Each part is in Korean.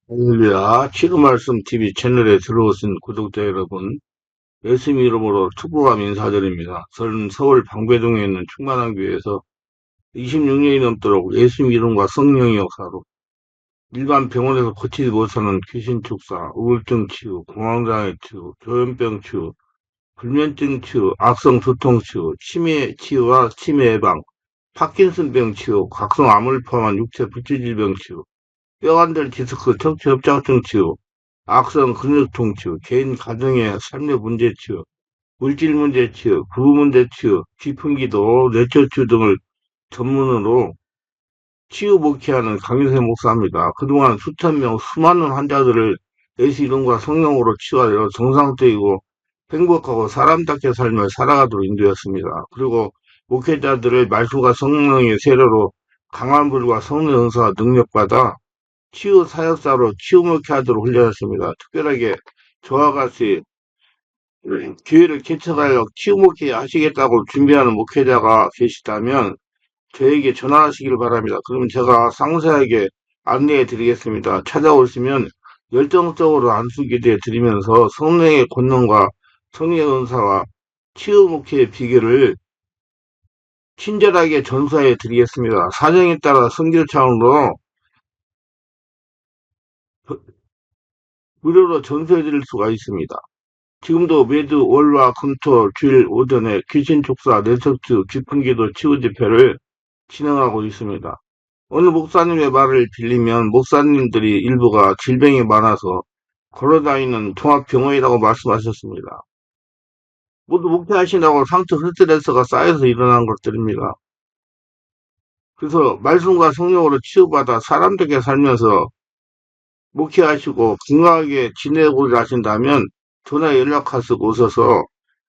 할렐루야, 지금 말씀 TV 채널에 들어오신 구독자 여러분, 예수님 이름으로 축복함 인사드립니다. 저는 서울 방배동에 있는 충만한 교회에서 26년이 넘도록 예수님 이름과 성령의 역사로 일반 병원에서 고치지 못하는 귀신 축사, 우울증 치유, 공황장애 치유, 조현병 치유, 불면증 치유, 악성 두통 치유, 치매 치유와 치매 예방, 파킨슨병 치유, 각성암을 포함한 육체 불치질병 치유, 뼈관절 디스크, 척추 협착증 치유, 악성 근육통 치유, 개인 가정의 삶의 문제 치유, 물질 문제 치유, 부부 문제 치유, 기풍기도, 뇌초 치유 등을 전문으로 치유 목회하는 강윤세 목사입니다. 그동안 수천 명, 수많은 환자들을 예수 이름과 성령으로 치유하여 정상적이고 행복하고 사람답게 삶을 살아가도록 인도했습니다. 그리고 목회자들의 말씀과 성령의 세례로 강한 불과 성령 은사와 능력받아 치유 사역사로 치유 목회하도록 훈련했습니다. 특별하게 저와 같이 교회를 개척하여 치유 목회 하시겠다고 준비하는 목회자가 계시다면 저에게 전화하시길 바랍니다. 그럼 제가 상세하게 안내해 드리겠습니다. 찾아오시면 열정적으로 안수기도해 드리면서 성령의 권능과 성령의 은사와 치유 목회의 비결을 친절하게 전수해 드리겠습니다. 사정에 따라 선교 차원으로 무료로 전수해 드릴 수가 있습니다. 지금도 매주 월화 금토 주일 오전에 귀신 촉사 내석주 기풍기도 치유 집회를 진행하고 있습니다. 어느 목사님의 말을 빌리면 목사님들이 일부가 질병이 많아서 걸어다니는 종합병원이라고 말씀하셨습니다. 모두 목회하신다고 상처 스트레스가 쌓여서 일어난 것들입니다. 그래서 말씀과 성령으로 치유받아 사람들에게 살면서 목회하시고 건강하게 지내고자 하신다면 전화 연락하셔서 오셔서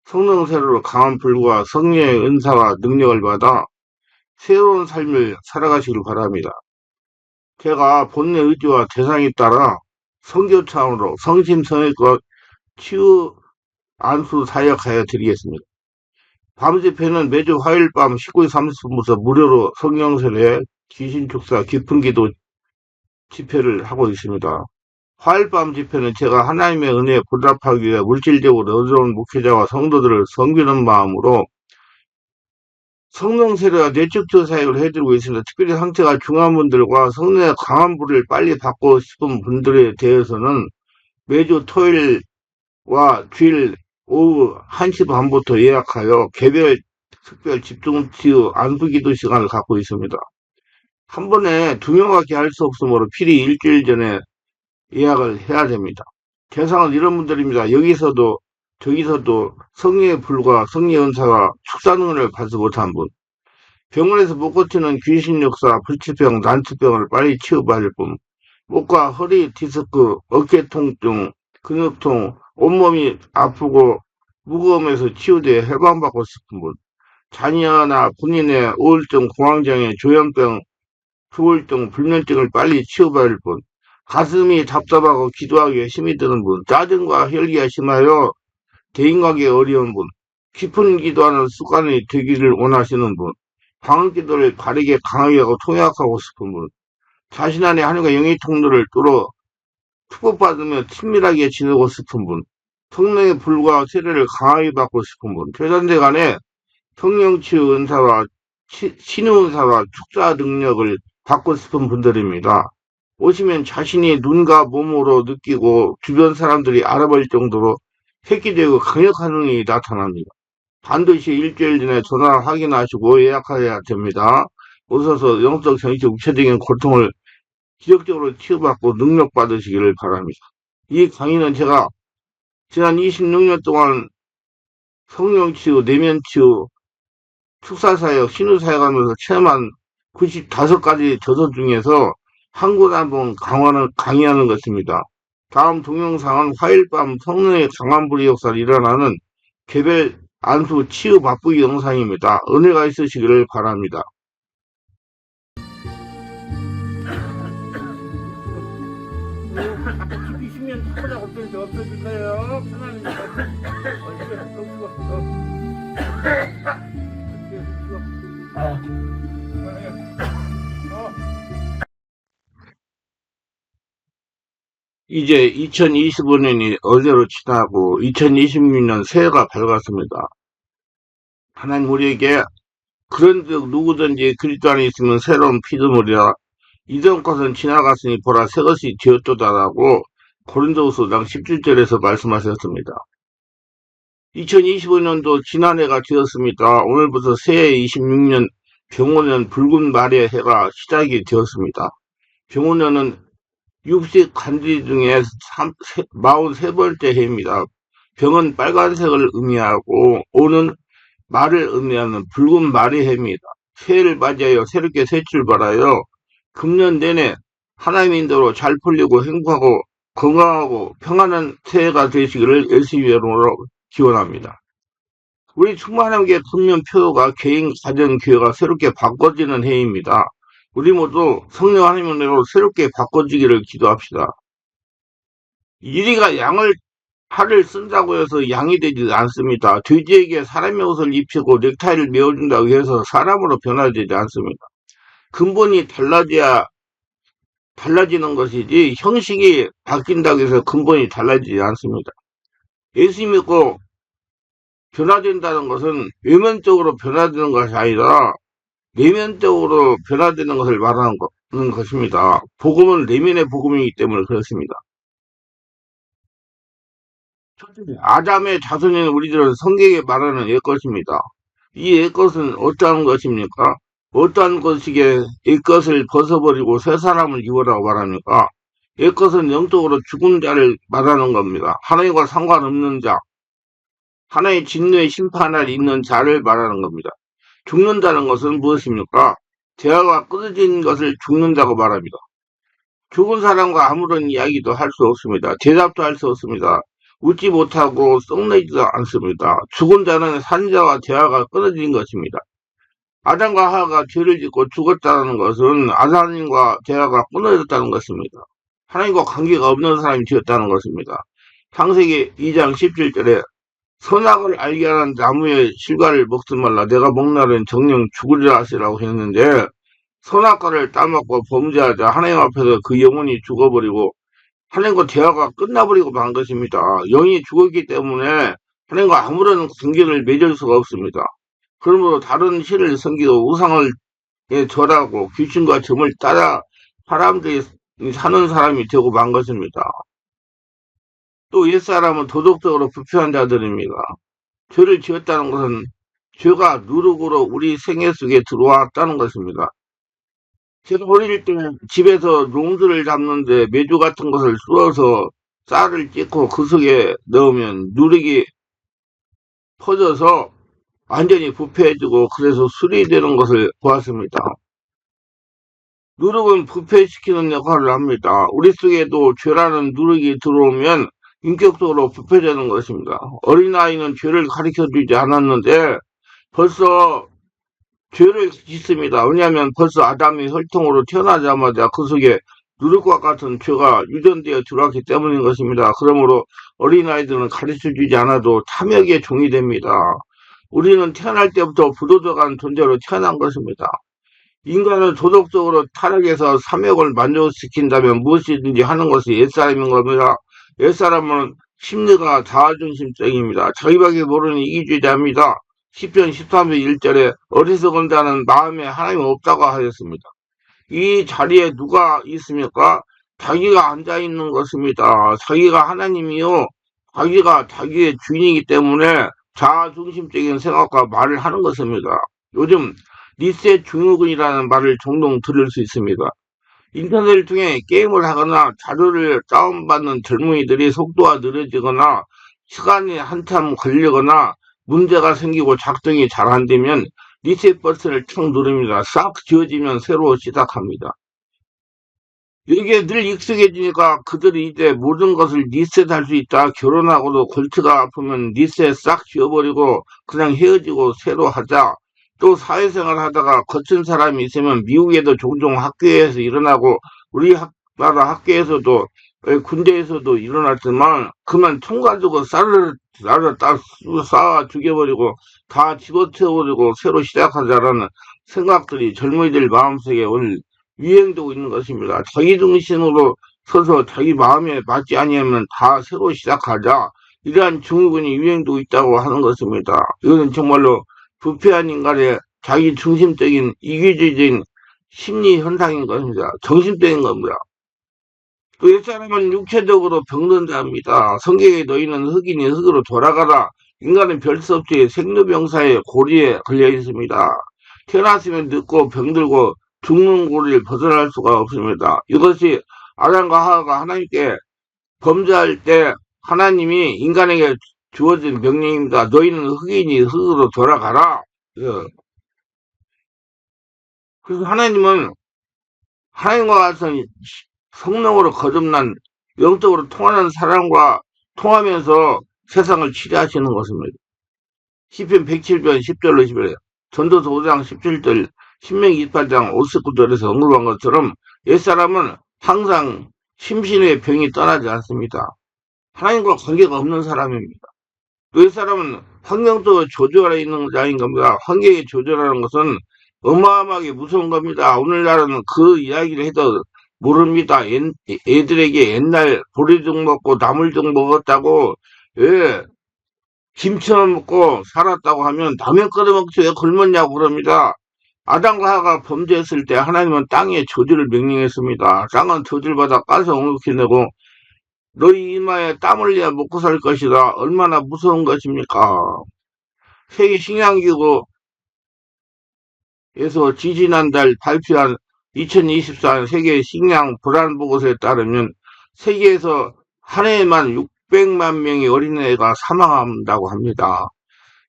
성령 세례로 강한 불과 성령의 은사와 능력을 받아 새로운 삶을 살아가시길 바랍니다. 제가 본래 의지와 대상에 따라 선교 차원으로 성심성의껏 치유 안수 사역하여 드리겠습니다. 밤 집회는 매주 화요일 밤 19시 30분부터 무료로 성령 세례, 귀신 축사, 깊은 기도 집회를 하고 있습니다. 화요일 밤 집회는 제가 하나님의 은혜에 보답하기 위해 물질적으로 어려운 목회자와 성도들을 섬기는 마음으로 성령 세례와 뇌축조 사역을 해드리고 있습니다. 특별히 상태가 중한 분들과 성령의 강한 불을 빨리 받고 싶은 분들에 대해서는 매주 토요일과 주일 오후 1시 반부터 예약하여 개별 특별 집중 치유 안수 기도 시간을 갖고 있습니다. 한 번에 두 명밖에 할 수 없으므로 필히 일주일 전에 예약을 해야 됩니다. 대상은 이런 분들입니다. 여기서도 저기서도 성령의 불과 성령의 은사가 축사능을 받지 못한 분, 병원에서 못 고치는 귀신 역사, 불치병, 난치병을 빨리 치유받을 분, 목과 허리, 디스크, 어깨 통증, 근육통, 온몸이 아프고 무거움에서 치유돼 해방받고 싶은 분, 자녀나 본인의 우울증, 공황장애, 조현병, 우울증, 불면증을 빨리 치유받을 분, 가슴이 답답하고 기도하기에 힘이 드는 분, 짜증과 혈기가 심하여 대인관계 어려운 분, 깊은 기도하는 습관이 되기를 원하시는 분, 방언 기도를 바르게 강하게 하고 통역하고 싶은 분, 자신 안에 하나님과 영의 통로를 뚫어 축복받으며 친밀하게 지내고 싶은 분, 성령의 불과 세례를 강하게 받고 싶은 분, 교단들 간에 성령치유 은사와 신의 은사와 축사 능력을 받고 싶은 분들입니다. 오시면 자신이 눈과 몸으로 느끼고 주변 사람들이 알아볼 정도로 획기되고 강력한 능력이 나타납니다. 반드시 일주일 전에 전화 확인하시고 예약해야 됩니다. 오셔서 영적, 정신적, 육체적인 고통을 기적적으로 치유받고 능력 받으시기를 바랍니다. 이 강의는 제가 지난 26년 동안 성령치유, 내면치유, 축사사역, 신유사역하면서 체험한 95가지 저서 중에서 한 곳 한 번 강의하는 것입니다. 다음 동영상은 화요일 밤 성령의 강한 불의 역사를 일어나는 개별 안수 치유 바쁘기 영상입니다. 은혜가 있으시기를 바랍니다. 비시면 타보자 없어질 없어질 거예요. 편안히. 이제 2025년이 어제로 지나고 2026년 새해가 밝았습니다. 하나님 우리에게 그런즉 누구든지 그리스도 안에 있으면 새로운 피조물이라 이전 것은 지나갔으니 보라 새 것이 되었도다라고 고린도후서 17절에서 말씀하셨습니다. 2025년도 지난해가 되었습니다. 오늘부터 새해 26년 병원년 붉은 말의 해가 시작이 되었습니다. 병원년은 60 간지 중에 43번째 해입니다. 병은 빨간색을 의미하고 오는 말을 의미하는 붉은 말의 해입니다. 새해를 맞이하여 새롭게 새 출발하여 금년 내내 하나님의 인도로 잘 풀리고 행복하고 건강하고 평안한 새해가 되시기를 열심히 여러분으로 기원합니다. 우리 충만함께 분명표가 개인, 가정, 교회가 새롭게 바꿔지는 해입니다. 우리 모두 성령 하나님의 은혜로 새롭게 바꿔지기를 기도합시다. 이리가 양을 팔을 쓴다고 해서 양이 되지 않습니다. 돼지에게 사람의 옷을 입히고 넥타이를 메어준다고 해서 사람으로 변화되지 않습니다. 근본이 달라지는 것이지 형식이 바뀐다고 해서 근본이 달라지지 않습니다. 예수 믿고 변화된다는 것은 외면적으로 변화되는 것이 아니라 내면적으로 변화되는 것을 말하는 것입니다. 복음은 내면의 복음이기 때문에 그렇습니다. 아담의 자손인 우리들은 성경에 말하는 옛것입니다. 이 옛것은 어떠한 것입니까? 어떠한 것이기에 옛것을 벗어버리고 새 사람을 입으라고 말합니까? 옛것은 영적으로 죽은 자를 말하는 겁니다. 하나님과 상관없는 자, 하나님의 진노의 심판을 있는 자를 말하는 겁니다. 죽는다는 것은 무엇입니까? 대화가 끊어진 것을 죽는다고 말합니다. 죽은 사람과 아무런 이야기도 할 수 없습니다. 대답도 할 수 없습니다. 웃지 못하고 썩내지도 않습니다. 죽은 자는 산 자와 대화가 끊어진 것입니다. 아담과 하와가 죄를 짓고 죽었다는 것은 하나님과 대화가 끊어졌다는 것입니다. 하나님과 관계가 없는 사람이 되었다는 것입니다. 창세기 2장 17절에 선악을 알게 하는 나무의 실과를 먹지 말라. 내가 먹나는 정령 죽으리라 하시라고 했는데 선악과를 따먹고 범죄하자 하나님 앞에서 그 영혼이 죽어버리고 하나님과 대화가 끝나버리고 만 것입니다. 영이 죽었기 때문에 하나님과 아무런 관계를 맺을 수가 없습니다. 그러므로 다른 신을 섬기고 우상을 절하고 귀신과 점을 따라 사람들이 사는 사람이 되고 만 것입니다. 또 옛사람은 도덕적으로 부패한 자들입니다. 죄를 지었다는 것은 죄가 누룩으로 우리 생애 속에 들어왔다는 것입니다. 제가 어릴 때 집에서 롱들을 잡는데 메주 같은 것을 쑤어서 쌀을 찢고 그 속에 넣으면 누룩이 퍼져서 완전히 부패해지고 그래서 술이 되는 것을 보았습니다. 누룩은 부패시키는 역할을 합니다. 우리 속에도 죄라는 누룩이 들어오면 인격적으로 부패되는 것입니다. 어린아이는 죄를 가르쳐주지 않았는데 벌써 죄를 짓습니다. 왜냐하면 벌써 아담이 혈통으로 태어나자마자 그 속에 누룩과 같은 죄가 유전되어 들어왔기 때문인 것입니다. 그러므로 어린아이들은 가르쳐주지 않아도 탐욕의 종이 됩니다. 우리는 태어날 때부터 부도덕한 존재로 태어난 것입니다. 인간은 도덕적으로 타락해서 삼욕을 만족시킨다면 무엇이든지 하는 것이 옛사람인 겁니다. 옛사람은 심리가 자아중심적입니다. 자기밖에 모르는 이기주의자입니다. 10편 13편 1절에 어리석은 자는 마음에 하나님 없다고 하였습니다. 이 자리에 누가 있습니까? 자기가 앉아있는 것입니다. 자기가 하나님이요. 자기가 자기의 주인이기 때문에 자아중심적인 생각과 말을 하는 것입니다. 요즘 리셋 증후군이라는 말을 종종 들을 수 있습니다. 인터넷을 통해 게임을 하거나 자료를 다운받는 젊은이들이 속도가 느려지거나 시간이 한참 걸리거나 문제가 생기고 작동이 잘 안 되면 리셋 버튼을 탁 누릅니다. 싹 지워지면 새로 시작합니다. 여기에 늘 익숙해지니까 그들이 이제 모든 것을 리셋할 수 있다. 결혼하고도 골치가 아프면 리셋 싹 지워버리고 그냥 헤어지고 새로 하자. 또 사회생활 하다가 거친 사람이 있으면 미국에도 종종 학교에서 일어나고 우리 나라 학교에서도 군대에서도 일어났지만 그만 총 가지고 쌀을 딱 쌓아 죽여버리고 다 집어치워버리고 새로 시작하자라는 생각들이 젊은이들 마음속에 오늘 유행되고 있는 것입니다. 자기 중심으로 서서 자기 마음에 맞지 아니하면 다 새로 시작하자. 이러한 증후군이 유행도 있다고 하는 것입니다. 이것은 정말로 부패한 인간의 자기 중심적인 이기주의적인 심리 현상인 것입니다. 정신적인 겁니다. 또 옛사람은 육체적으로 병든 자입니다. 성경에 너희는 흙이니 흙으로 돌아가라. 인간은 별 수 없이 생로병사의 고리에 걸려 있습니다. 태어났으면 늙고 병들고 죽는 고리를 벗어날 수가 없습니다. 이것이 아담과 하와가 하나님께 범죄할 때 하나님이 인간에게 주어진 명령입니다. 너희는 흙이니 흙으로 돌아가라. 예. 그래서 하나님은 하나님과 같은 성령으로 거듭난 영적으로 통하는 사람과 통하면서 세상을 치료하시는 것입니다. 시편 107편 10절로 11절, 전도서 5장 17절, 신명기 28장 59절에서 언급한 것처럼 옛사람은 항상 심신의 병이 떠나지 않습니다. 하나님과 관계가 없는 사람입니다. 또 옛사람은 환경적으로 조절해 있는 자인 겁니다. 환경에 조절하는 것은 어마어마하게 무서운 겁니다. 오늘날은 그 이야기를 해도 모릅니다. 애들에게 옛날 보리죽 먹고 나물죽 먹었다고, 예, 김치만 먹고 살았다고 하면 라면 끓여 먹지 왜 굶었냐고 그럽니다. 아담과 하와가 범죄했을 때 하나님은 땅에 저주를 명령했습니다. 땅은 저주를 받아 가서 옹욕해 내고 너희 이마에 땀 흘려야 먹고 살 것이다. 얼마나 무서운 것입니까? 세계 식량기구에서 지지난달 발표한 2024년 세계 식량 불안 보고서에 따르면 세계에서 한 해에만 600만 명의 어린애가 사망한다고 합니다.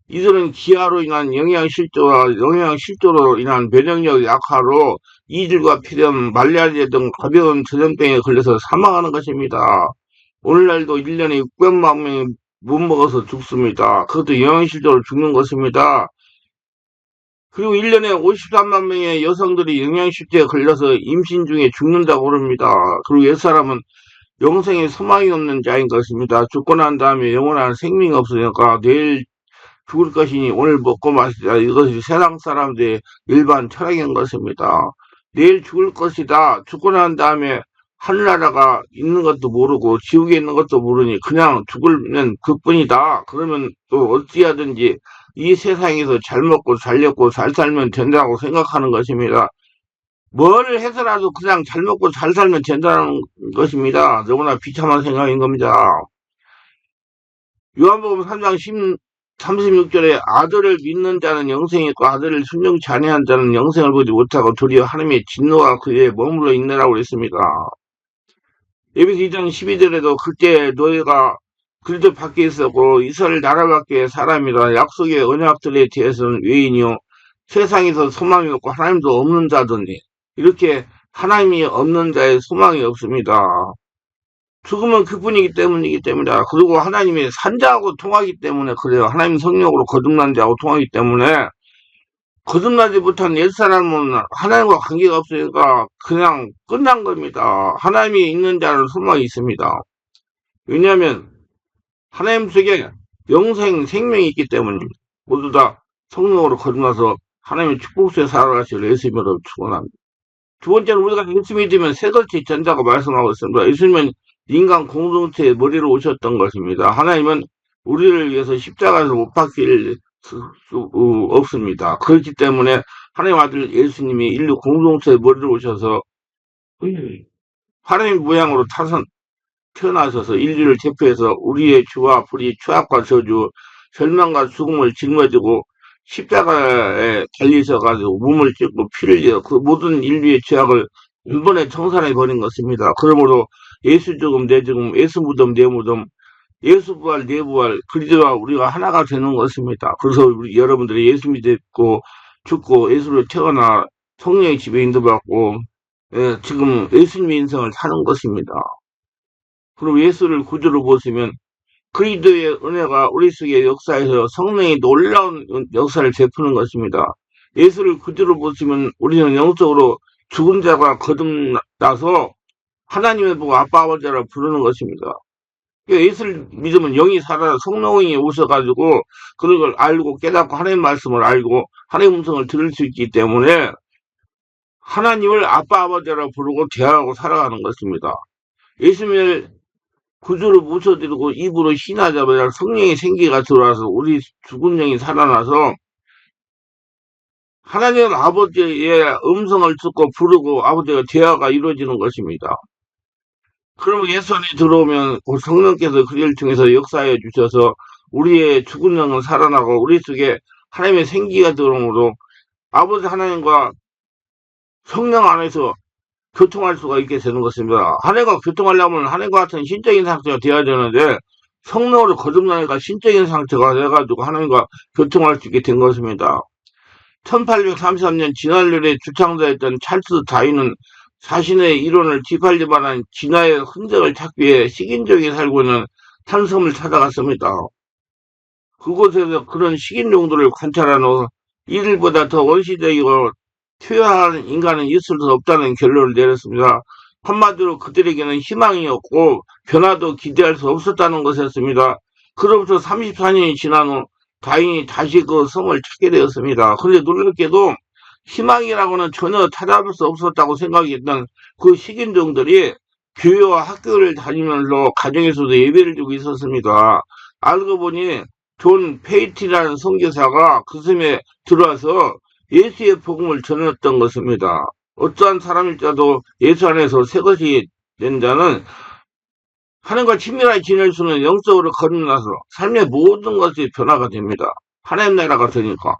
이들은 기아로 인한 영양실조로 인한 면역력 약화로 이들과 폐렴, 말라리아 등 가벼운 전염병에 걸려서 사망하는 것입니다. 오늘날도 1년에 600만 명이 못 먹어서 죽습니다. 그것도 영양실조로 죽는 것입니다. 그리고 1년에 53만 명의 여성들이 영양실조에 걸려서 임신 중에 죽는다고 그럽니다. 그리고 옛사람은 영생에 소망이 없는 자인 것입니다. 죽고 난 다음에 영원한 생명이 없으니까 내일 죽을 것이니 오늘 먹고 마시자. 이것이 세상 사람들의 일반 철학인 것입니다. 내일 죽을 것이다. 죽고 난 다음에 하늘나라가 있는 것도 모르고 지옥에 있는 것도 모르니 그냥 죽으면 그뿐이다. 그러면 또 어찌하든지 이 세상에서 잘 먹고 잘 먹고 잘 살면 된다고 생각하는 것입니다. 뭘 해서라도 그냥 잘 먹고 잘 살면 된다는 것입니다. 너무나 비참한 생각인 겁니다. 요한복음 3장 36절에 아들을 믿는 자는 영생이 있고 아들을 순종치 아니한 자는 영생을 보지 못하고 도리어 하나님의 진노가 그에 머물러 있느라고 그랬습니다. 에베소 2장 12절에도 그때 너희가 그리스도 밖에 있었고 이스라엘 나라 밖에 사람이라 약속의 언약들에 대해서는 외인이요 세상에서 소망이 없고 하나님도 없는 자더니 이렇게 하나님이 없는 자의 소망이 없습니다. 죽으면 그뿐이기 때문이다. 그리고 하나님이 산자하고 통하기 때문에 그래요. 하나님 성령으로 거듭난 자하고 통하기 때문에 거듭나지 못한 옛사람은 하나님과 관계가 없으니까 그냥 끝난 겁니다. 하나님이 있는 자는 소망이 있습니다. 왜냐하면 하나님 속에 영생 생명이 있기 때문입니다. 모두 다 성령으로 거듭나서 하나님의 축복 속에 살아가실 예수님으로 축원합니다. 두 번째는 우리가 예수 믿으면 새같이 된다고 말씀하고 있습니다. 예수님은 인간 공동체의 머리로 오셨던 것입니다. 하나님은 우리를 위해서 십자가에서 못 박힐 수 없습니다. 그렇기 때문에 하나님 아들 예수님이 인류 공동체의 머리로 오셔서 하나님 모양으로 태어나셔서 인류를 대표해서 우리의 죄와 불의, 죄악과 저주, 절망과 죽음을 짊어지고 십자가에 달리셔가지고 몸을 찢고 피를 흘려 그 모든 인류의 죄악을 일본에 청산해 버린 것입니다. 그러므로 예수 죽음 내 죽음, 예수 무덤 내 무덤, 예수 부활 내 부활, 그리스도와 우리가 하나가 되는 것입니다. 그래서 우리 여러분들이 예수 믿고 죽고 예수를 태어나 성령의 지배 인도받고 지금 예수님의 인생을 사는 것입니다. 그럼 예수를 구주로 보시면 그리스도의 은혜가 우리 속의 역사에서 성령이 놀라운 역사를 베푸는 것입니다. 예수를 구주로 보시면 우리는 영적으로 죽은 자가 거듭나서 하나님을 보고 아빠 아버지라 부르는 것입니다. 예수를 믿으면 영이 살아 성령이 오셔가지고 그런 걸 알고 깨닫고 하나님 말씀을 알고 하나님 음성을 들을 수 있기 때문에 하나님을 아빠 아버지라 부르고 대하고 살아가는 것입니다. 예수님을 구주로 모셔드리고 입으로 신하자마자 성령의 생기가 들어와서 우리 죽은 영이 살아나서 하나님 아버지의 음성을 듣고 부르고 아버지가 대화가 이루어지는 것입니다. 그러면 예수 안에 들어오면 그 성령께서 그를 통해서 역사해 주셔서 우리의 죽은 영은 살아나고 우리 속에 하나님의 생기가 들어오므로 아버지 하나님과 성령 안에서 교통할 수가 있게 되는 것입니다. 하나님과 교통하려면 하나님과 같은 신적인 상태가 되어야 되는데 성령으로 거듭나니까 신적인 상태가 돼가지고 하나님과 교통할 수 있게 된 것입니다. 1833년 진할률의 주창자였던 찰스 다윈은 자신의 이론을 뒷팔릴만한 진화의 흔적을 찾기 위해 식인종이 살고 있는 한 섬을 찾아갔습니다. 그곳에서 그런 식인종들을 관찰한 후 이들보다 더 원시적이고 투여한 인간은 있을 수 없다는 결론을 내렸습니다. 한마디로 그들에게는 희망이 없고 변화도 기대할 수 없었다는 것이었습니다. 그로부터 34년이 지난 후 다행히 다시 그 성을 찾게 되었습니다. 그런데 놀랍게도 희망이라고는 전혀 찾아볼 수 없었다고 생각했던 그 식인종들이 교회와 학교를 다니면서 가정에서도 예배를 드리고 있었습니다. 알고 보니 존 페이티라는 선교사가 그 섬에 들어와서 예수의 복음을 전했던 것입니다. 어떠한 사람일자도 예수 안에서 새 것이 된 자는 하나님과 친밀하게 지낼 수는 영적으로 거듭나서 삶의 모든 것이 변화가 됩니다. 하나님 나라가 되니까.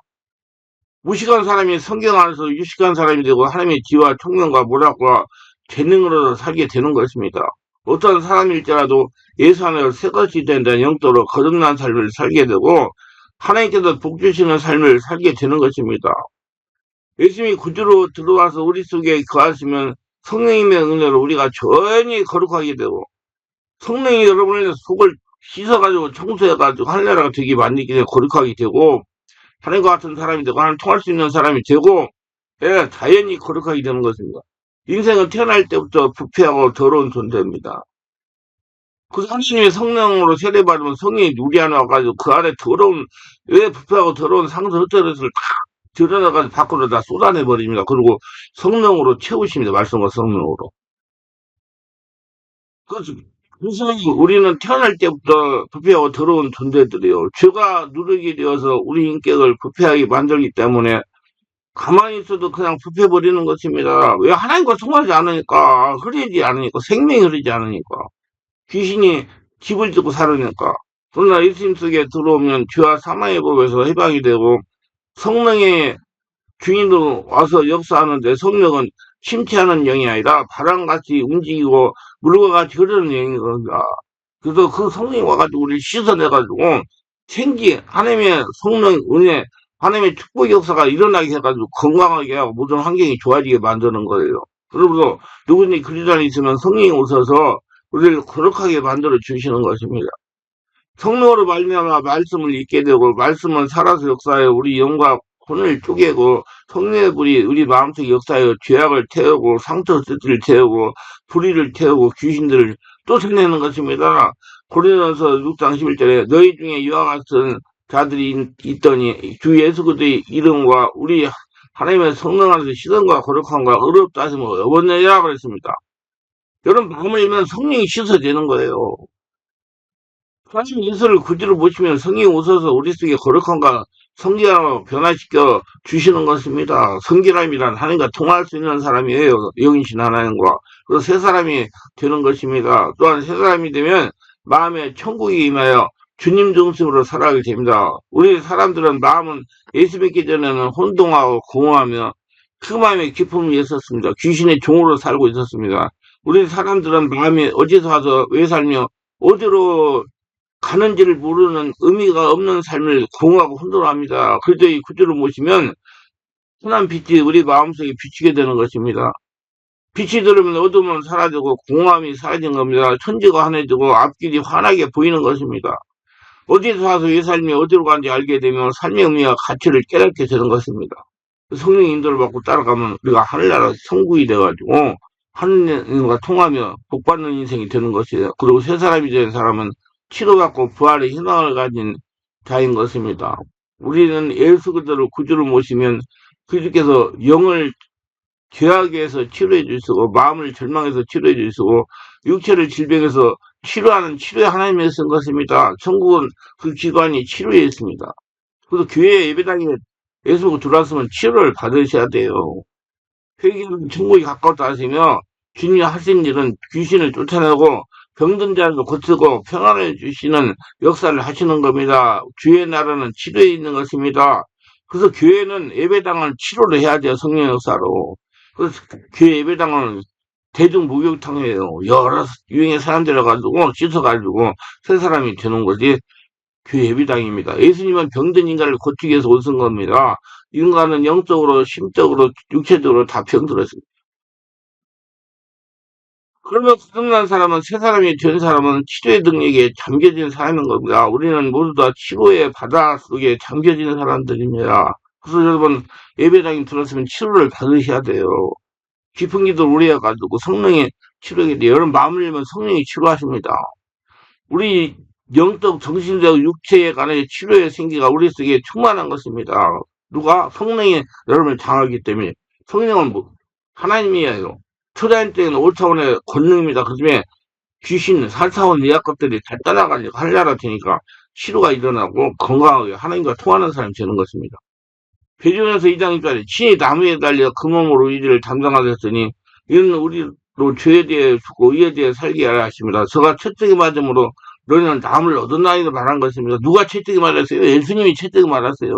무식한 사람이 성경 안에서 유식한 사람이 되고 하나님의 지와 총명과 모략과 재능으로 살게 되는 것입니다. 어떤 사람일지라도 예수 안에서 새 것이 된다는 영적으로 거듭난 삶을 살게 되고 하나님께서 복 주시는 삶을 살게 되는 것입니다. 예수님이 구주로 들어와서 우리 속에 거하시면 성령님의 은혜로 우리가 전히 거룩하게 되고 성령이 여러분의 속을 씻어가지고 청소해가지고 하늘나라가 되게 만들기 때문에 거룩하게 되고 하나님과 같은 사람이 되고 하나님 통할 수 있는 사람이 되고 예, 자연히 거룩하게 되는 것입니다. 인생은 태어날 때부터 부패하고 더러운 존재입니다. 그 하나님의 성령으로 세례받으면 성령이 누리 안에 와가지고 그 안에 더러운 왜 부패하고 더러운 상처 흩어졌을 다 드러나가지고 밖으로 다 쏟아내버립니다. 그리고 성령으로 채우십니다. 말씀과 성령으로. 그래서 우리는 태어날 때부터 부패하고 더러운 존재들이요. 죄가 누르게 되어서 우리 인격을 부패하게 만들기 때문에 가만히 있어도 그냥 부패버리는 것입니다. 왜 하나님과 통하지 않으니까, 흐르지 않으니까, 생명이 흐르지 않으니까, 귀신이 집을 짓고 살으니까. 그러나 예수님 속에 들어오면 죄와 사망의 법에서 해방이 되고 성령의 주인으로 와서 역사하는데 성령은 침체하는 영이 아니라 바람같이 움직이고 물과 같이 흐르는 영인 겁니다. 그래서 그 성령이 와가지고 우리를 씻어내가지고 생기, 하나님의 성령 은혜, 하나님의 축복 역사가 일어나게 해가지고 건강하게 하고 모든 환경이 좋아지게 만드는 거예요. 그러므로 누구든지 그리스도 안에 있으면 성령이 오셔서 우리를 거룩하게 만들어 주시는 것입니다. 성령으로 말미암아 말씀을 읽게 되고 말씀은 살아서 역사하여 우리 영과 혼을 쪼개고 성령의 불이 우리 마음속에 역사하여 죄악을 태우고 상처 스트를 태우고 불의를 태우고 귀신들을 쫓아내는 것입니다. 고린도전서 6장 11절에 너희 중에 이와 같은 자들이 있더니 주 예수 그리스도의 이름과 우리 하나님의 성령 안에서 시선과 거룩함과 의롭다 하심을 얻었느니라 그랬습니다. 여러분 마음을 열면 성령이 씻어지는 거예요. 하나님 예수를 구주로 모시면 성령이 오셔서 우리 속에 거룩함과 성결함을 변화시켜 주시는 것입니다. 성결함이란 하나님과 통할 수 있는 사람이에요. 영이신 하나님과. 그래서 새 사람이 되는 것입니다. 또한 새 사람이 되면 마음에 천국이 임하여 주님 중심으로 살아가게 됩니다. 우리 사람들은 마음은 예수 믿기 전에는 혼동하고 공허하며 그 마음에 기쁨이 있었습니다. 귀신의 종으로 살고 있었습니다. 우리 사람들은 마음이 어디서 와서 왜 살며 어디로 가는지를 모르는 의미가 없는 삶을 공허하고 혼돈합니다. 그래도 이 구주를 모시면 순한 빛이 우리 마음속에 비치게 되는 것입니다. 빛이 들으면 어둠은 사라지고 공허함이 사라진 겁니다. 천지가 환해지고 앞길이 환하게 보이는 것입니다. 어디서 와서 왜 삶이 어디로 가는지 알게 되면 삶의 의미와 가치를 깨닫게 되는 것입니다. 성령의 인도를 받고 따라가면 우리가 하늘나라 성국이 돼가지고 하느님과 통하며 복받는 인생이 되는 것이에요. 그리고 새 사람이 된 사람은 치료받고 부활의 희망을 가진 자인 것입니다. 우리는 예수 그리스도를 구주로 모시면 그리스도께서 영을 죄악에서 치료해 주시고, 마음을 절망해서 치료해 주시고, 육체를 질병에서 치료하는 치료에 하나님이 쓴 것입니다. 천국은 그 기관이 치료에 있습니다. 그래서 교회 예배당에 예수 들어왔으면 치료를 받으셔야 돼요. 회개는 천국이 가까웠다 하시며 주님이 하신 일은 귀신을 쫓아내고 병든 자를 고치고 평안을 주시는 역사를 하시는 겁니다. 주의 나라는 치료에 있는 것입니다. 그래서 교회는 예배당을 치료를 해야 돼요. 성령 역사로. 그래서 교회 예배당은 대중 목욕탕이에요. 여러 유형의 사람들 가지고 씻어가지고 새 사람이 되는 거지. 교회 예배당입니다. 예수님은 병든 인간을 고치기 위해서 오신 겁니다. 인간은 영적으로, 심적으로, 육체적으로 다 병들었습니다. 그러면 거듭난 사람은, 새 사람이 된 사람은 치료의 능력에 잠겨진 사람인 겁니다. 우리는 모두 다 치료의 바다 속에 잠겨진 사람들입니다. 그래서 여러분, 예배당에 들었으면 치료를 받으셔야 돼요. 깊은 기도를 오래 해가지고 성령의 치료에 대해 여러분 마음을 열면 성령이 치료하십니다. 우리 영적, 정신적, 육체에 관한 치료의 생기가 우리 속에 충만한 것입니다. 누가? 성령이 여러분을 장하기 때문에. 성령은 뭐, 하나님이에요. 초자연 때는 5차원의 권능입니다. 그 중에 귀신, 4차원 예약것들이 다 떠나가지고 한나라 되니까 치료가 일어나고 건강하게 하나님과 통하는 사람이 되는 것입니다. 베드로전서 2장 1절에 친히 나무에 달려 그 몸으로 이를 담당하셨으니 이는 우리로 죄에 대해 죽고 의에 대해 살게 하려 하십니다. 저가 채찍이 맞음으로 너희는 남을 얻었나이도 말한 것입니다. 누가 채찍이 맞았어요? 예수님이 채찍이 맞았어요.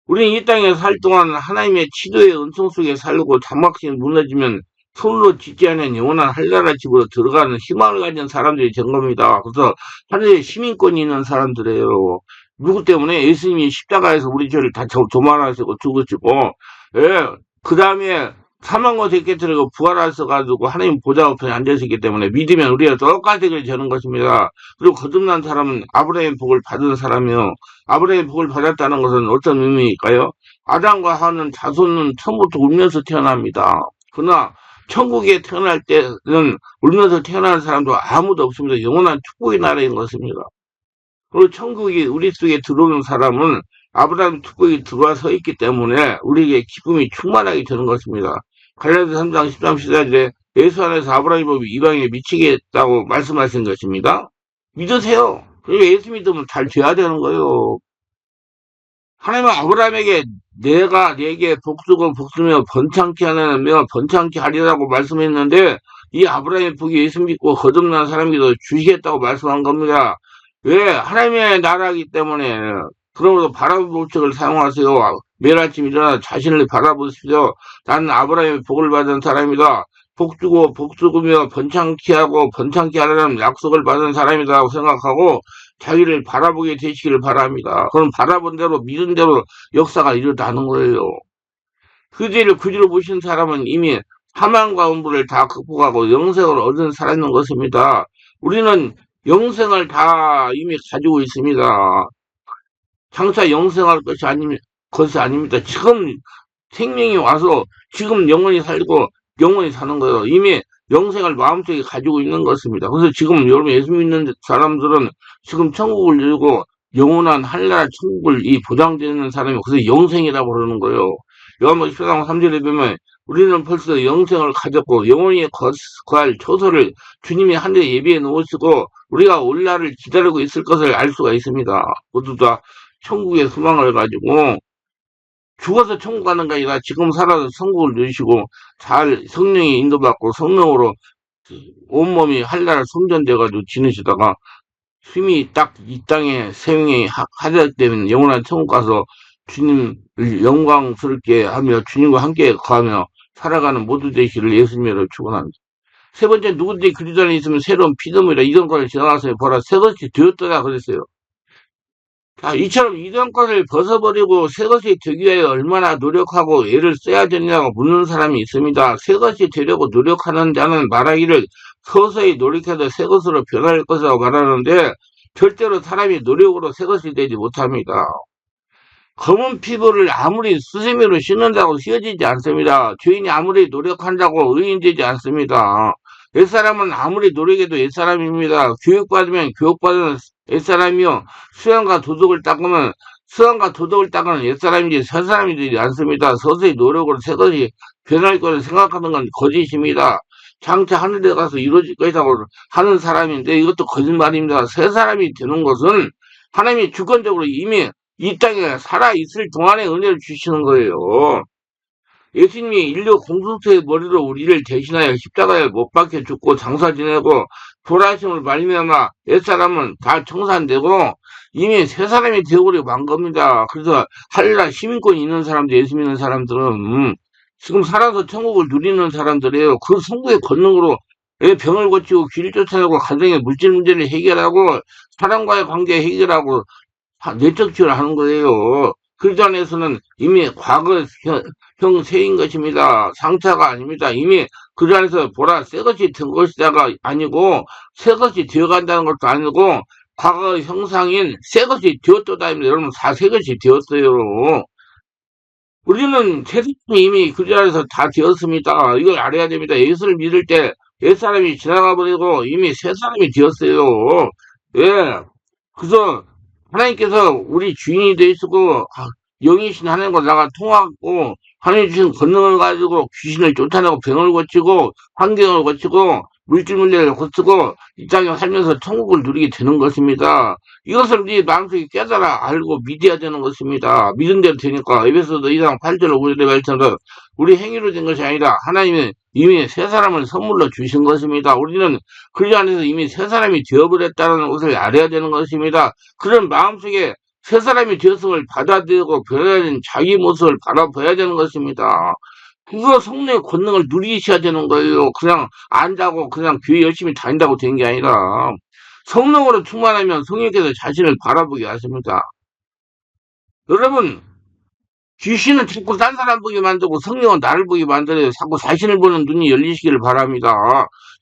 우리는 이 땅에 살 동안 하나님의 치료의 은총 속에 살고 장막신이 무너지면 손으로 짓지 않은 영원한 한나라 집으로 들어가는 희망을 가진 사람들이 된 겁니다. 그래서 하늘에 시민권이 있는 사람들이에요. 누구 때문에? 예수님이 십자가에서 우리 죄를 다 도말하시고 죽으시고, 예, 그 다음에 사망과 대깨트리고 부활하셔가지고 하나님 보좌 우편에 앉으시기 때문에 믿으면 우리가 똑같이 되는 것입니다. 그리고 거듭난 사람은 아브라함의 복을 받은 사람이요. 아브라함의 복을 받았다는 것은 어떤 의미일까요? 아담과 하와는 자손은 처음부터 울면서 태어납니다. 그러나 천국에 태어날 때는 울면서 태어나는 사람도 아무도 없습니다. 영원한 축복의 나라인 것입니다. 그리고 천국이 우리 속에 들어오는 사람은 아브라함 축복이 들어와 서 있기 때문에 우리에게 기쁨이 충만하게 되는 것입니다. 갈라디아 3장 13, 14절에 예수 안에서 아브라함의 법이 이방인에 미치게 했다고 말씀하신 것입니다. 믿으세요. 그리고 예수 믿으면 잘 돼야 되는 거예요. 하나님은 아브라함에게 내가 네게 복주고 복주며 번창케 하느며 번창케 하리라고 말씀했는데 이 아브라함의 복이 예수 믿고 거듭난 사람에게도 주시겠다고 말씀한 겁니다. 왜? 하나님의 나라이기 때문에. 그러므로 바라볼 책을 사용하세요. 매일 아침 일어나 자신을 바라보십시오. 나는 아브라함의 복을 받은 사람이다. 복주고 복주고며 번창케 하고 번창케 하라는 약속을 받은 사람이라고 생각하고 자기를 바라보게 되시기를 바랍니다. 그럼 바라본 대로 믿은 대로 역사가 이루어나는 거예요. 그 죄를 그지로 보신 사람은 이미 사망과 음부를 다 극복하고 영생을 얻은 사람인 것입니다. 우리는 영생을 다 이미 가지고 있습니다. 장차 영생할 것이 아닙니다. 지금 생명이 와서 지금 영원히 살고 영원히 사는 거예요. 이미 영생을 마음속에 가지고 있는 것입니다. 그래서 지금 여러분 예수 믿는 사람들은 지금 천국을 이루고 영원한 한나라 천국을 이 보장되는 사람이 그래서 영생이라고 그러는 거예요. 요한복음 14장 3절에 보면 우리는 벌써 영생을 가졌고 영원히 거할 초소를 주님이 하늘에 예비해 놓으시고 우리가 올 날을 기다리고 있을 것을 알 수가 있습니다. 모두 다 천국의 소망을 가지고 죽어서 천국 가는 게 아니라 지금 살아서 천국을 누리시고 잘 성령이 인도받고 성령으로 온몸이 한나라 성전돼가지고 지내시다가 힘이 딱 이 땅에 생명이 하자되면 영원한 천국 가서 주님을 영광스럽게 하며 주님과 함께 거하며 살아가는 모두 되시기를 예수님으로 축원합니다. 세 번째 누구든지 그리스도 안에 있으면 새로운 피조물이라 이전 것을 지나가서 보라 새 것이 되었더라 그랬어요. 자, 이처럼 이전 것을 벗어버리고 새 것이 되기 위하여 얼마나 노력하고 애를 써야 되느냐고 묻는 사람이 있습니다. 새 것이 되려고 노력하는 자는 말하기를 서서히 노력해도 새 것으로 변할 것이라고 말하는데 절대로 사람이 노력으로 새 것이 되지 못합니다. 검은 피부를 아무리 수세미로 씻는다고 휘어지지 않습니다. 죄인이 아무리 노력한다고 의인되지 않습니다. 옛사람은 아무리 노력해도 옛사람입니다. 교육받으면 교육받은 옛사람이요. 수양과 도덕을 닦으면 수완과 도덕을 닦아는 옛사람이지 새사람이 되지 않습니다. 서서히 노력으로 새것이 변할 거를 생각하는 건 거짓입니다. 장차 하늘에 가서 이루어질 것이라고 하는 사람인데 이것도 거짓말입니다. 새 사람이 되는 것은 하나님이 주권적으로 이미 이 땅에 살아있을 동안에 은혜를 주시는 거예요. 예수님이 인류 공동체의 머리로 우리를 대신하여 십자가에 못 박혀 죽고 장사 지내고 돌아가심을 말미암아 옛사람은 다 청산되고 이미 새 사람이 되어버리고 만 겁니다. 그래서 할라 시민권이 있는 사람들, 예수 믿는 사람들은 지금 살아서 천국을 누리는 사람들이에요. 그 성부의 권능으로 병을 고치고 길을 쫓아내고 가정의 물질 문제를 해결하고 사람과의 관계 해결하고 내적 치유를 하는 거예요. 그 전에서는 이미 과거 형세인 것입니다. 상처가 아닙니다. 이미 그 전에서 보라 새것이 된 것이다가 아니고 새것이 되어간다는 것도 아니고 과거 형상인 새것이 되었다입니다. 여러분 새것이 되었어요. 우리는 세상이 이미 그 자리에서 다 되었습니다. 이걸 알아야 됩니다. 예수를 믿을 때 옛사람이 지나가 버리고 이미 새 사람이 되었어요. 예. 그래서 하나님께서 우리 주인이 되시고 영이신 하나님과 나가 통하고 하나님 주신 권능을 가지고 귀신을 쫓아내고 병을 고치고 환경을 고치고 물질 문제를 고치고 이 땅에 살면서 천국을 누리게 되는 것입니다. 이것을 우리 마음속에 깨달아 알고 믿어야 되는 것입니다. 믿은 대로 되니까 에베소서 2장 8절 5절의 말씀처럼 우리 행위로 된 것이 아니라 하나님이 이미 새 사람을 선물로 주신 것입니다. 우리는 그 안에서 이미 새 사람이 되어버렸다는 것을 알아야 되는 것입니다. 그런 마음속에 새 사람이 되었음을 받아들이고 변화된 자기 모습을 바라봐야 되는 것입니다. 그거 성령의 권능을 누리셔야 되는 거예요. 그냥 안다고 그냥 교회 열심히 다닌다고 된 게 아니라 성령으로 충만하면 성령께서 자신을 바라보게 하십니다. 여러분 귀신은 자꾸 딴 사람 보게 만들고 성령은 나를 보게 만들어요. 자꾸 자신을 보는 눈이 열리시기를 바랍니다.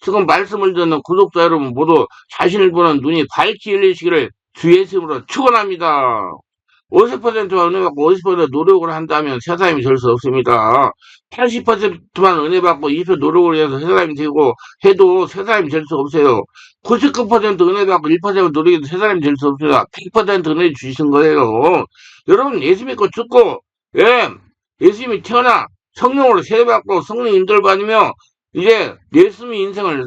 지금 말씀을 듣는 구독자 여러분 모두 자신을 보는 눈이 밝게 열리시기를 주 예수님으로 축원합니다. 50%만 은혜 받고 50% 노력을 한다면 새 사람이 될 수 없습니다. 80%만 은혜 받고 20% 노력을 해서 새 사람이 되고 해도 새 사람이 될 수 없어요. 99% 은혜 받고 1% 노력해도 새 사람이 될 수 없습니다. 100% 은혜 주신 거예요. 여러분 예수 믿고 죽고 예수님이 태어나 성령으로 세례받고 성령 인도를 받으며 이제 예수님의 인생을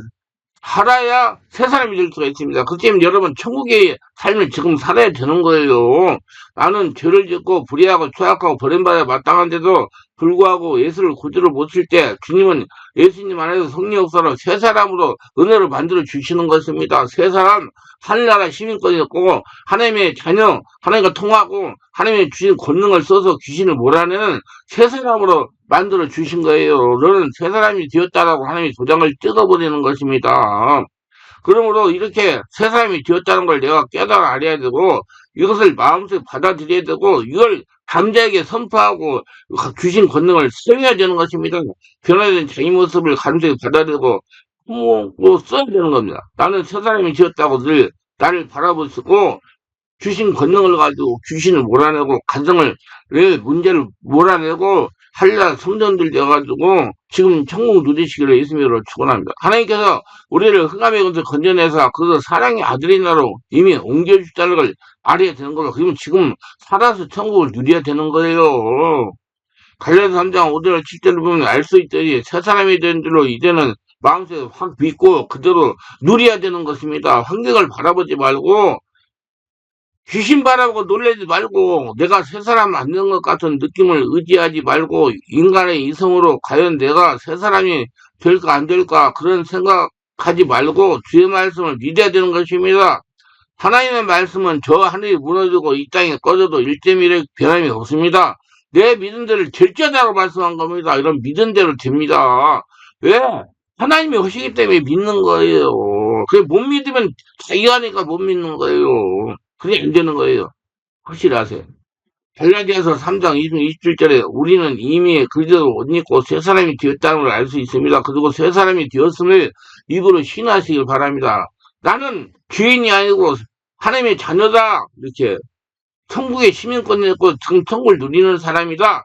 살아야 새 사람이 될 수가 있습니다. 그 때문에 여러분 천국의 삶을 지금 살아야 되는 거예요. 나는 죄를 짓고 불의하고 추악하고 버림받아 마땅한데도 불구하고 예수를 구주로 모실 때 주님은 예수님 안에서 성령 역사로 새 사람으로 은혜로 만들어 주시는 것입니다. 새 사람 하늘나라 시민권이 있고 하나님의 자녀 하나님과 통하고 하나님의 주신 권능을 써서 귀신을 몰아내는 새 사람으로 만들어 주신 거예요. 너는 새 사람이 되었다라고 하나님이 도장을 찍어버리는 것입니다. 그러므로 이렇게 새 사람이 되었다는 걸 내가 깨달아 알아야 되고 이것을 마음속에 받아들여야 되고 이걸 감자에게 선포하고 주신 권능을 써야 되는 것입니다. 변화된 자기 모습을 감정에 받아들이고 써야 되는 겁니다. 나는 새 사람이 되었다고 늘 나를 바라보시고 주신 권능을 가지고 귀신을 몰아내고 가정을 문제를 몰아내고 한라 성전들 되어가지고 지금 천국 누리시기를 예수님으로 축원합니다. 하나님께서 우리를 흑암의 권세 건져내서 그 사랑의 아들의 나라로 이미 옮겨주셨다는 걸 알아야 되는 거예요. 그러면 지금 살아서 천국을 누려야 되는 거예요. 갈라디아서 3장 5절 7절을 보면 알 수 있듯이 새 사람이 된 줄로 이제는 마음속에 확 믿고 그대로 누려야 되는 것입니다. 환경을 바라보지 말고 귀신 바라보고 놀라지 말고 내가 새 사람 안 되는 것 같은 느낌을 의지하지 말고 인간의 이성으로 과연 내가 새 사람이 될까 안 될까 그런 생각하지 말고 주의 말씀을 믿어야 되는 것입니다. 하나님의 말씀은 저 하늘이 무너지고 이 땅에 꺼져도 1.1의 변함이 없습니다. 내 믿은 대로 절제다라고 말씀한 겁니다. 이런 믿은 대로 됩니다. 왜? 하나님이 하시기 때문에 믿는 거예요. 그게 못 믿으면 자기가 하니까 못 믿는 거예요. 그게 안 되는 거예요. 확실하세요. 갈라디아서 3장 27절에 우리는 이미 그리스도를 옷 입고 새 사람이 되었다는 걸 알 수 있습니다. 그리고 새 사람이 되었음을 입으로 신하시길 바랍니다. 나는 죄인이 아니고 하나님의 자녀다. 이렇게 천국의 시민권이 있고 지금 천국을 누리는 사람이다.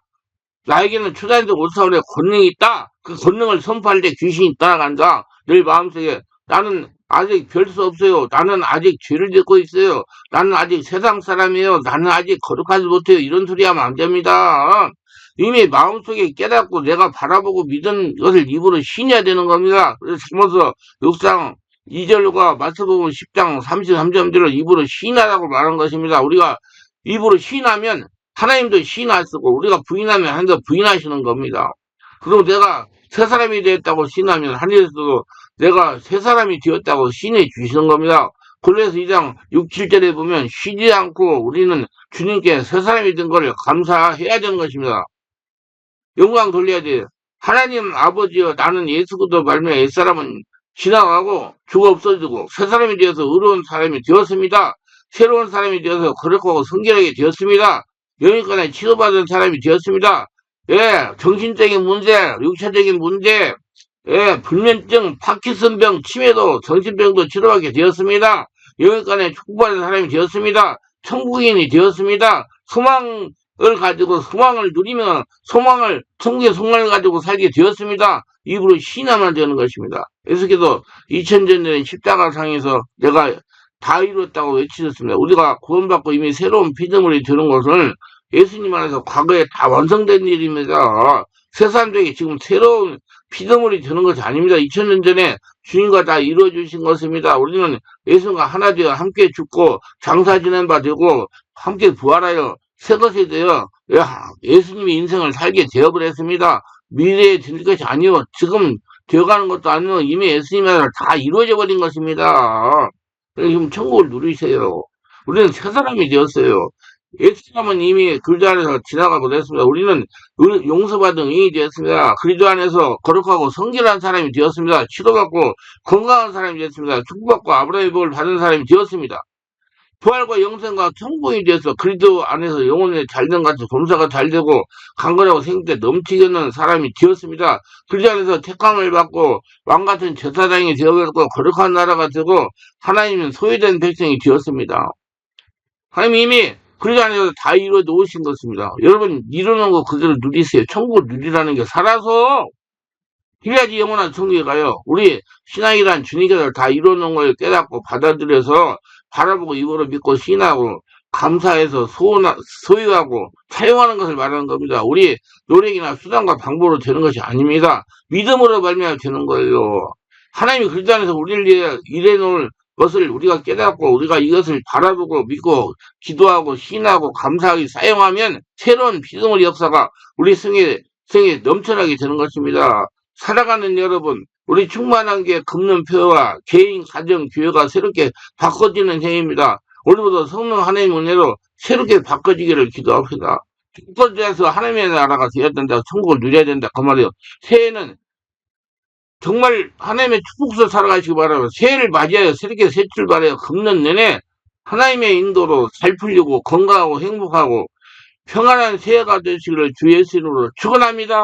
나에게는 초자연적 오사원의 권능이 있다. 그 권능을 선포할 때 귀신이 따라간다. 늘 마음속에 나는 아직 별 수 없어요. 나는 아직 죄를 짓고 있어요. 나는 아직 세상 사람이에요. 나는 아직 거룩하지 못해요. 이런 소리 하면 안 됩니다. 이미 마음속에 깨닫고 내가 바라보고 믿은 것을 입으로 신해야 되는 겁니다. 그래서 잠언서 6장 2절과 마태복음 10장 33절을 입으로 신하라고 말한 것입니다. 우리가 입으로 신하면 하나님도 신하시고 우리가 부인하면 하나님도 부인하시는 겁니다. 그리고 내가 새 사람이 되었다고 신하면 하늘에서도 내가 새 사람이 되었다고 신해 주시는 겁니다. 골로새서 2장 6, 7절에 보면 쉬지 않고 우리는 주님께 새 사람이 된 것을 감사해야 되는 것입니다. 영광 돌려야 돼요. 하나님 아버지여 나는 예수 그리스도 말미암아 옛사람은 지나가고 죽어 없어지고 새 사람이 되어서 의로운 사람이 되었습니다. 새로운 사람이 되어서 거룩하고 성결하게 되었습니다. 영육간에 치료받은 사람이 되었습니다. 예, 정신적인 문제, 육체적인 문제, 예, 불면증, 파킨슨병, 치매도 정신병도 치료받게 되었습니다. 영육간에 축복받은 사람이 되었습니다. 천국인이 되었습니다. 소망을 가지고 소망을 누리며 천국의 소망을 가지고 살게 되었습니다. 입으로 신하면 되는 것입니다. 예수께서 2000년 전에 십자가상에서 내가 다 이루었다고 외치셨습니다. 우리가 구원받고 이미 새로운 피조물이 되는 것을 예수님 안에서 과거에 다 완성된 일입니다. 새 사람들에게 지금 새로운 피조물이 되는 것이 아닙니다. 2000년 전에 주님과 다 이루어주신 것입니다. 우리는 예수님과 하나 되어 함께 죽고 장사 지낸 바 되고 함께 부활하여 새 것이 되어 예수님이 인생을 살게 되어버렸습니다. 미래에 될 것이 아니요. 지금 되어가는 것도 아니요. 이미 예수님이 다 이루어져 버린 것입니다. 그래서 지금 천국을 누리세요. 우리는 새 사람이 되었어요. 옛사람은 이미 그리스도 안에서 지나가 버렸습니다. 우리는 용서받은 의인이 되었습니다. 그리스도 안에서 거룩하고 성결한 사람이 되었습니다. 치료받고 건강한 사람이 되었습니다. 축복받고 아브라함의 복을 받은 사람이 되었습니다. 부활과 영생과 천국이 되어서 그리스도 안에서 영혼이 잘된 같이 검사가 잘되고 강건하고 생태 넘치게 하는 사람이 되었습니다. 그리스도 안에서 택함을 받고 왕같은 제사장이 되어버렸고 거룩한 나라가 되고 하나님은 소유된 백성이 되었습니다. 하나님 이미 그리스도 안에서 다 이루어 놓으신 것입니다. 여러분 이루는 거 그대로 누리세요. 천국을 누리라는 게 살아서 그래야지 영원한 천국에 가요. 우리 신앙이란 주님께서 다 이루어놓은 걸 깨닫고 받아들여서 바라보고 입으로 믿고 신하고 감사해서 소유하고 사용하는 것을 말하는 겁니다. 우리 노력이나 수단과 방법으로 되는 것이 아닙니다. 믿음으로 말미암아 되는 거예요. 하나님이 그리스도 안에서 우리를 위해 일해놓을 것을 우리가 깨닫고 우리가 이것을 바라보고 믿고 기도하고 신하고 감사하게 사용하면 새로운 피조물 역사가 우리 성에 넘쳐나게 되는 것입니다. 살아가는 여러분, 우리 충만한 게 걷는 표와 개인, 가정, 교회가 새롭게 바꿔지는 해입니다. 오늘부터 성령 하나님 은혜로 새롭게 바꿔지기를 기도합니다. 바꿔져서 하나님의 나라가 되어야 된다. 천국을 누려야 된다. 그 말이에요. 새해는 정말 하나님의 축복서 살아가시기 바라고 새해를 맞이하여 새롭게 새 출발하여 걷는 내내 하나님의 인도로 잘 풀리고 건강하고 행복하고 평안한 새해가 되시기를 주 예수 이름으로 축원합니다.